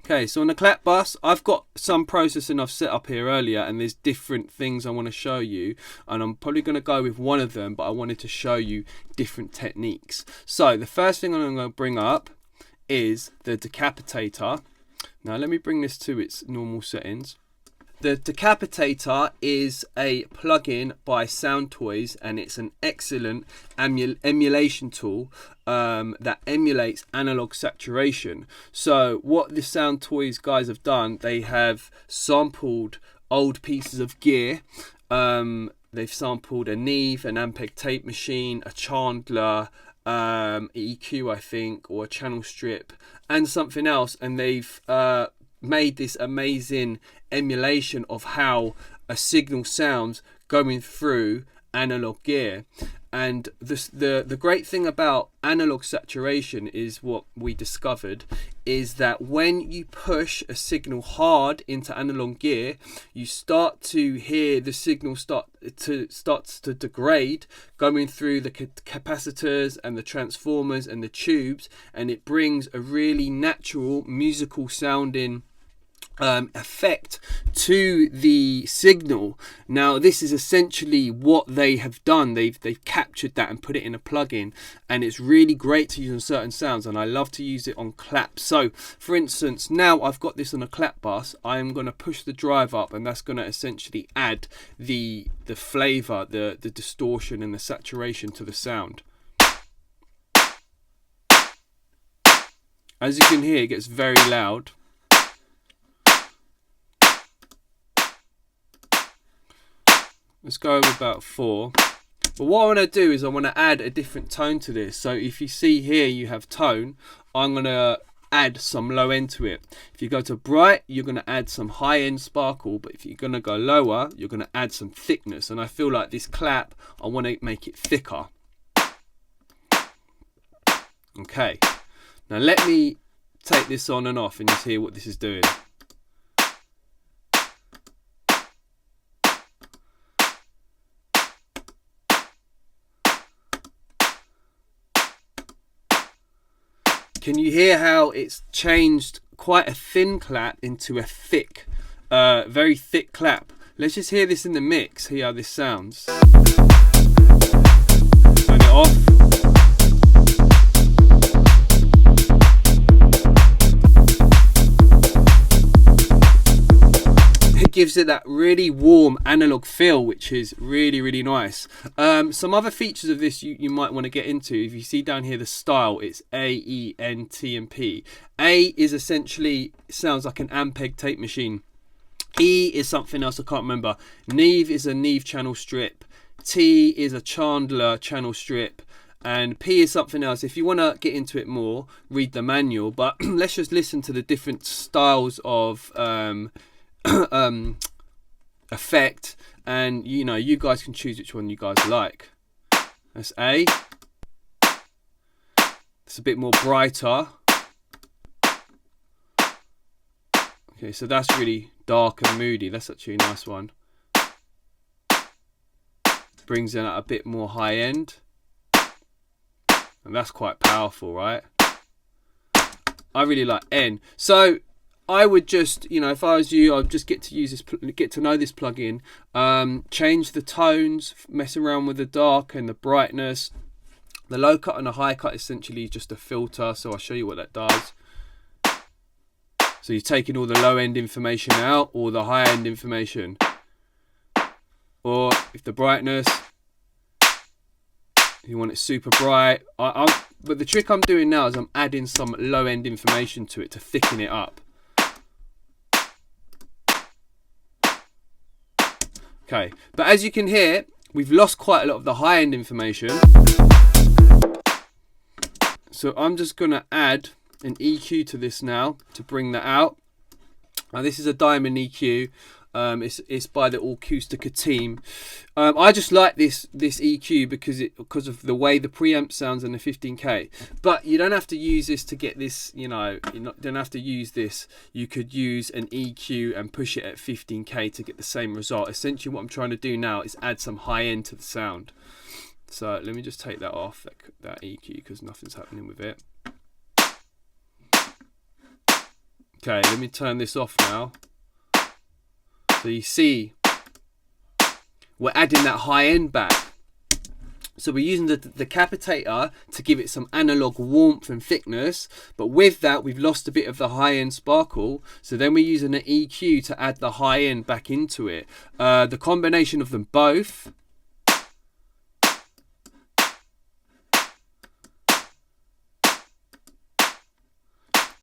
Okay, so on the clap bus, I've got some processing I've set up here earlier, and there's different things I want to show you, and I'm probably going to go with one of them, but I wanted to show you different techniques. So the first thing I'm going to bring up is the Decapitator. Now let me bring this to its normal settings. The Decapitator is a plugin by Soundtoys, and it's an excellent emulation tool that emulates analog saturation. So what the Soundtoys guys have done, they have sampled old pieces of gear. They've sampled a Neve, an Ampeg tape machine, a Chandler, EQ I think, or a channel strip, and something else, and they've made this amazing emulation of how a signal sounds going through analog gear. And the great thing about analog saturation is, what we discovered is that when you push a signal hard into analog gear, you start to hear the signal starts to degrade going through the capacitors and the transformers and the tubes, and it brings a really natural musical sounding effect to the signal. Now this is essentially what they have done. They've captured that and put it in a plugin, and it's really great to use on certain sounds, and I love to use it on claps. So for instance, now I've got this on a clap bus, I am going to push the drive up, and that's going to essentially add the flavor, the distortion and the saturation to the sound. As you can hear, it gets very loud. Let's go with about 4. But what I want to do is I want to add a different tone to this. So if you see here you have tone, I'm going to add some low end to it. If you go to bright, you're going to add some high end sparkle, but if you're going to go lower, you're going to add some thickness. And I feel like this clap, I want to make it thicker. Okay, now let me take this on and off and just hear what this is doing. Can you hear how it's changed quite a thin clap into a thick, very thick clap? Let's just hear this in the mix, hear how this sounds. Turn it off. It gives it that really warm analog feel, which is really, really nice. Some other features of this you might want to get into. If you see down here the style, it's A, E, N, T and P. A is essentially, sounds like an Ampeg tape machine. E is something else I can't remember. Neve is a Neve channel strip. T is a Chandler channel strip. And P is something else. If you want to get into it more, read the manual. But let's just listen to the different styles of effect, and you know, you guys can choose which one you guys like. That's A. It's a bit more brighter. Okay, so that's really dark and moody. That's actually a nice one. Brings in a bit more high end, and that's quite powerful, right? I really like N. So I would just, you know, if I was you, I'd just get to know this plugin, change the tones, mess around with the dark and the brightness. The low cut and the high cut essentially is just a filter, so I'll show you what that does. So you're taking all the low end information out, or the high end information, or if the brightness, you want it super bright. But the trick I'm doing now is I'm adding some low end information to it to thicken it up. Okay, but as you can hear, we've lost quite a lot of the high-end information. So I'm just going to add an EQ to this now to bring that out. Now this is a Diamond EQ. It's by the Acoustica team. I just like this EQ because of the way the preamp sounds in the 15K. But you don't have to use this to get this, you know, you don't have to use this. You could use an EQ and push it at 15K to get the same result. Essentially what I'm trying to do now is add some high end to the sound. So let me just take that off, that EQ, because nothing's happening with it. Okay, let me turn this off now. So you see, we're adding that high end back. So we're using the Decapitator to give it some analog warmth and thickness, but with that we've lost a bit of the high-end sparkle. So then we're using an EQ to add the high-end back into it. The combination of them both